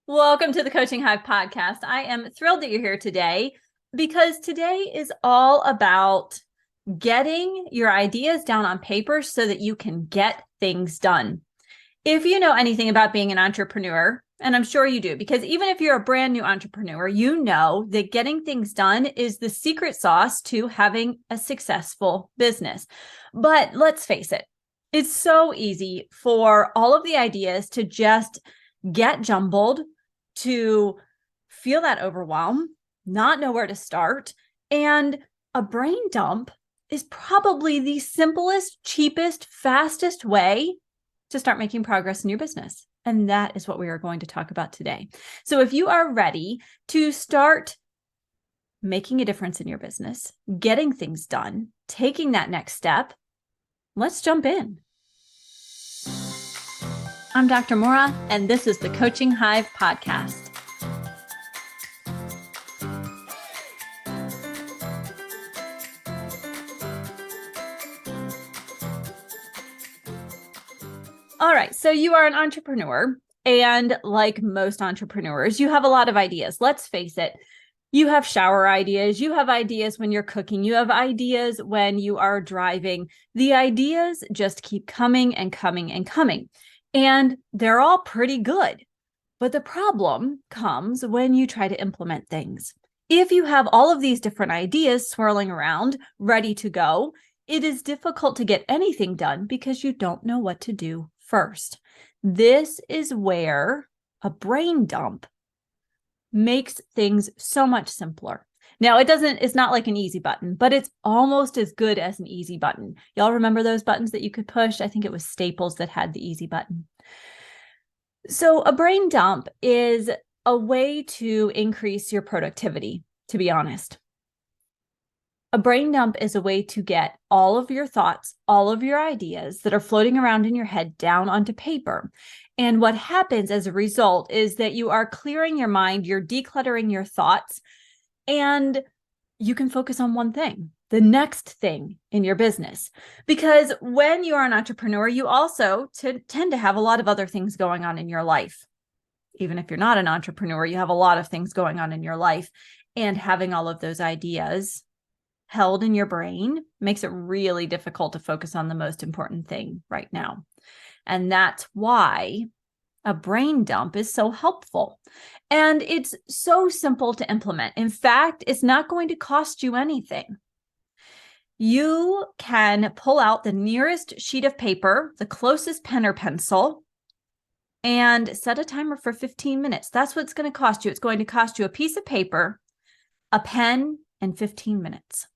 Welcome to the Coaching Hive podcast. I am thrilled that you're here today because today is all about getting your ideas down on paper so that you can get things done. If you know anything about being an entrepreneur, and I'm sure you do, because even if you're a brand new entrepreneur, you know that getting things done is the secret sauce to having a successful business. But let's face it, it's so easy for all of the ideas to just get jumbled, to feel that overwhelm, not know where to start. And a brain dump is probably the simplest, cheapest, fastest way to start making progress in your business. And that is what we are going to talk about today. So if you are ready to start making a difference in your business, getting things done, taking that next step, let's jump in. I'm Dr. Maura, and this is the Coaching Hive podcast. All right, so you are an entrepreneur, and like most entrepreneurs, you have a lot of ideas. Let's face it. You have shower ideas. You have ideas when you're cooking. You have ideas when you are driving. The ideas just keep coming and coming and coming. And they're all pretty good. But the problem comes when you try to implement things. If you have all of these different ideas swirling around, ready to go, it is difficult to get anything done because you don't know what to do first. This is where a brain dump makes things so much simpler. Now, it's not like an easy button, but it's almost as good as an easy button. Y'all remember those buttons that you could push? I think it was Staples that had the easy button. So a brain dump is a way to increase your productivity, to be honest. A brain dump is a way to get all of your thoughts, all of your ideas that are floating around in your head down onto paper. And what happens as a result is that you are clearing your mind, you're decluttering your thoughts, and you can focus on one thing, the next thing in your business. Because when you are an entrepreneur, you also tend to have a lot of other things going on in your life. Even if you're not an entrepreneur, you have a lot of things going on in your life. And having all of those ideas held in your brain makes it really difficult to focus on the most important thing right now. And that's why a brain dump is so helpful. And it's so simple to implement. In fact, it's not going to cost you anything. You can pull out the nearest sheet of paper, the closest pen or pencil, and set a timer for 15 minutes. That's what it's going to cost you. It's going to cost you a piece of paper, a pen, and 15 minutes.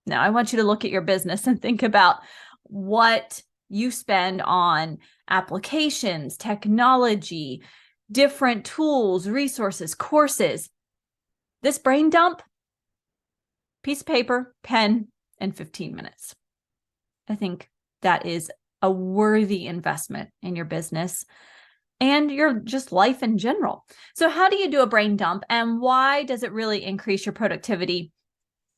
Now, I want you to look at your business and think about what you spend on applications, technology, different tools, resources, courses. This brain dump, piece of paper, pen, and 15 minutes. I think that is a worthy investment in your business and your just life in general. So how do you do a brain dump, and why does it really increase your productivity?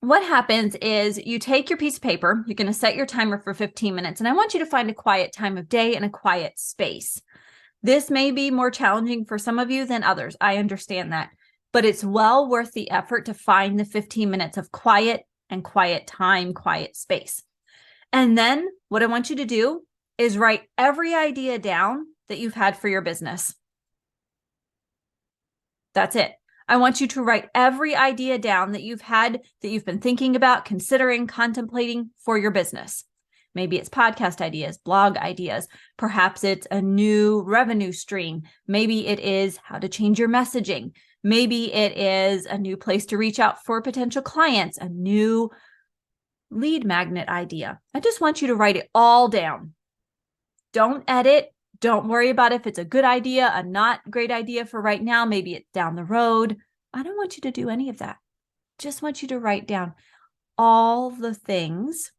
What happens is you take your piece of paper, you're going to set your timer for 15 minutes, and I want you to find a quiet time of day and a quiet space. This may be more challenging for some of you than others. I understand that, but it's well worth the effort to find the 15 minutes of quiet and quiet time, quiet space. And then what I want you to do is write every idea down that you've had for your business. That's it. I want you to write every idea down that you've had, that you've been thinking about, considering, contemplating for your business. Maybe it's podcast ideas, blog ideas. Perhaps it's a new revenue stream. Maybe it is how to change your messaging. Maybe it is a new place to reach out for potential clients, a new lead magnet idea. I just want you to write it all down. Don't edit. Don't worry about if it's a good idea, a not great idea for right now. Maybe it's down the road. I don't want you to do any of that. Just want you to write down all the things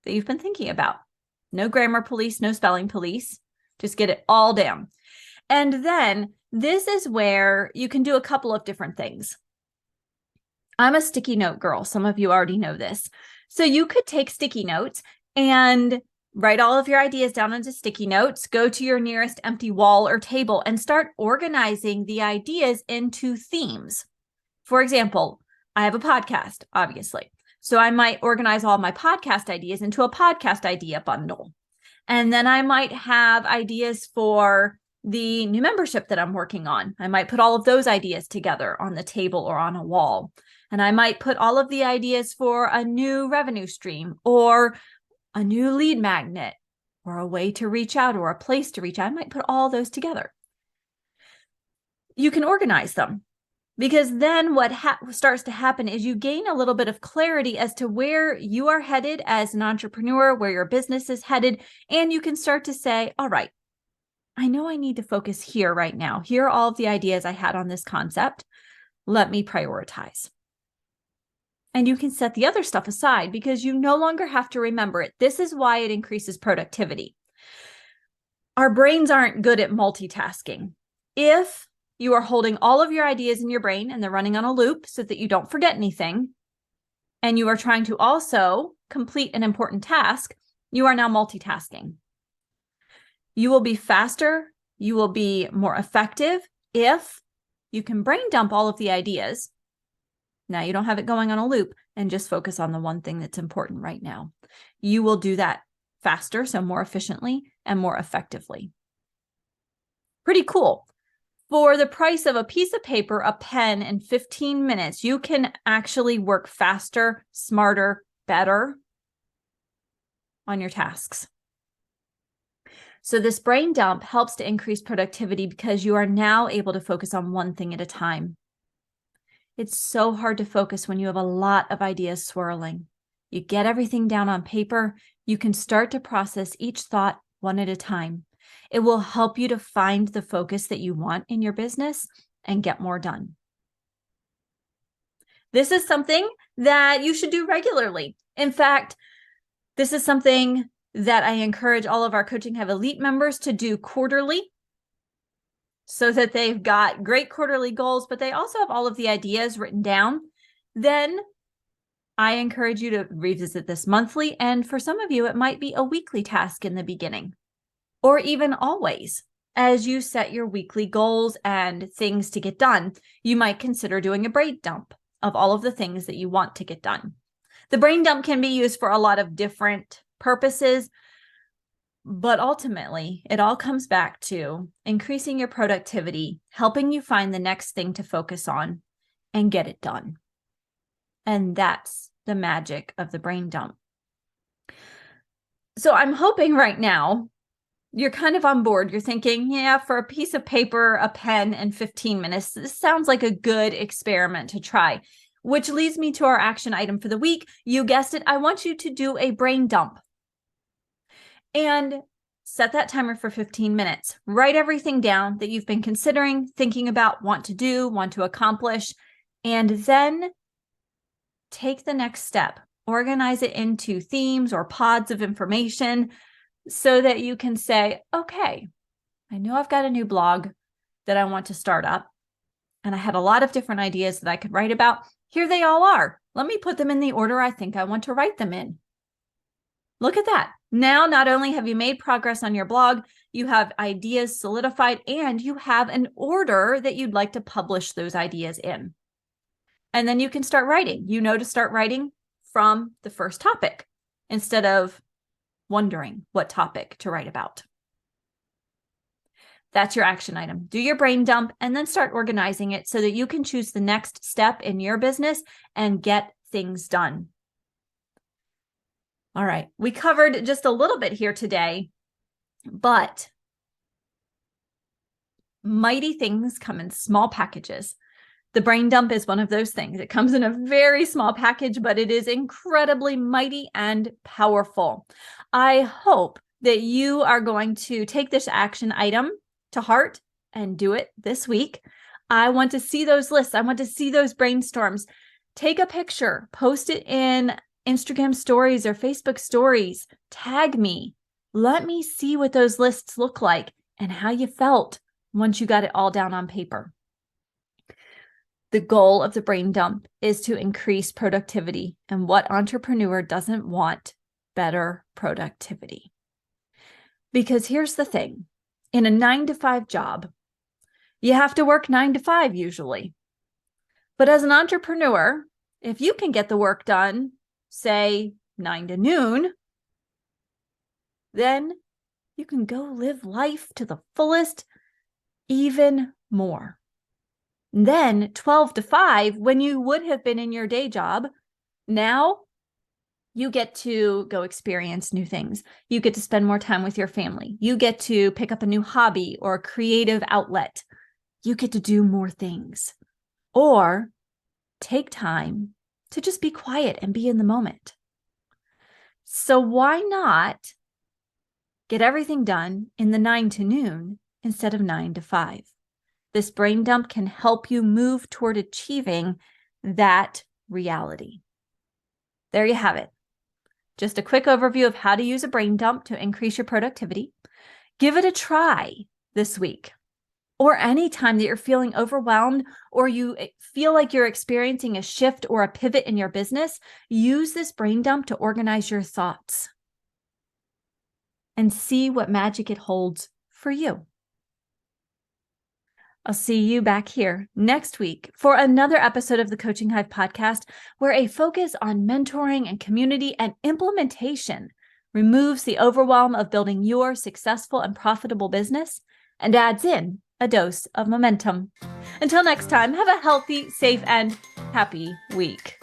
that you've been thinking about. No grammar police, no spelling police. Just get it all down. And then this is where you can do a couple of different things. I'm a sticky note girl. Some of you already know this. So you could take sticky notes and Write all of your ideas down onto sticky notes, go to your nearest empty wall or table and start organizing the ideas into themes. For example, I have a podcast, obviously. So I might organize all my podcast ideas into a podcast idea bundle. And then I might have ideas for the new membership that I'm working on. I might put all of those ideas together on the table or on a wall. And I might put all of the ideas for a new revenue stream or a new lead magnet or a way to reach out or a place to reach out. I might put all those together. You can organize them because then what starts to happen is you gain a little bit of clarity as to where you are headed as an entrepreneur, where your business is headed, and you can start to say, all right, I know I need to focus here right now. Here are all of the ideas I had on this concept. Let me prioritize. And you can set the other stuff aside because you no longer have to remember it. This is why it increases productivity. Our brains aren't good at multitasking. If you are holding all of your ideas in your brain and they're running on a loop so that you don't forget anything, and you are trying to also complete an important task, you are now multitasking. You will be faster, you will be more effective if you can brain dump all of the ideas. Now you don't have it going on a loop and just focus on the one thing that's important right now. You will do that faster, so more efficiently and more effectively. Pretty cool. For the price of a piece of paper, a pen, and 15 minutes, you can actually work faster, smarter, better on your tasks. So this brain dump helps to increase productivity because you are now able to focus on one thing at a time. It's so hard to focus when you have a lot of ideas swirling. You get everything down on paper, you can start to process each thought one at a time. It will help you to find the focus that you want in your business and get more done. This is something that you should do regularly. In fact, this is something that I encourage all of our Coaching Have Elite members to do quarterly so that they've got great quarterly goals, but they also have all of the ideas written down. Then I encourage you to revisit this monthly. And for some of you, it might be a weekly task in the beginning, or even always. As you set your weekly goals and things to get done, you might consider doing a brain dump of all of the things that you want to get done. The brain dump can be used for a lot of different purposes, but ultimately, it all comes back to increasing your productivity, helping you find the next thing to focus on and get it done. And that's the magic of the brain dump. So I'm hoping right now you're kind of on board. You're thinking, yeah, for a piece of paper, a pen, and 15 minutes, this sounds like a good experiment to try, which leads me to our action item for the week. You guessed it. I want you to do a brain dump. And set that timer for 15 minutes. Write everything down that you've been considering, thinking about, want to do, want to accomplish, and then take the next step. Organize it into themes or pods of information so that you can say, okay, I know I've got a new blog that I want to start up, and I had a lot of different ideas that I could write about. Here they all are. Let me put them in the order I think I want to write them in. Look at that. Now, not only have you made progress on your blog, you have ideas solidified, and you have an order that you'd like to publish those ideas in. And then you can start writing. You know to start writing from the first topic instead of wondering what topic to write about. That's your action item. Do your brain dump and then start organizing it so that you can choose the next step in your business and get things done. All right, we covered just a little bit here today, but mighty things come in small packages. The brain dump is one of those things. It comes in a very small package, but it is incredibly mighty and powerful. I hope that you are going to take this action item to heart and do it this week. I want to see those lists. I want to see those brainstorms. Take a picture, post it in Instagram stories or Facebook stories, tag me. Let me see what those lists look like and how you felt once you got it all down on paper. The goal of the brain dump is to increase productivity. And what entrepreneur doesn't want better productivity? Because here's the thing, in a 9-to-5 job, you have to work 9 to 5 usually. But as an entrepreneur, if you can get the work done, say 9 to noon, then you can go live life to the fullest even more. Then 12 to 5, when you would have been in your day job, now you get to go experience new things. You get to spend more time with your family. You get to pick up a new hobby or a creative outlet. You get to do more things. Or take time to just be quiet and be in the moment. So why not get everything done in the 9 to noon instead of 9 to 5? This brain dump can help you move toward achieving that reality. There you have it. Just a quick overview of how to use a brain dump to increase your productivity. Give it a try this week, or any time that you're feeling overwhelmed or you feel like you're experiencing a shift or a pivot in your business. Use this brain dump to organize your thoughts and see what magic it holds for you. I'll see you back here next week for another episode of the Coaching Hive podcast, where a focus on mentoring and community and implementation removes the overwhelm of building your successful and profitable business and adds in a dose of momentum. Until next time, have a healthy, safe, and happy week.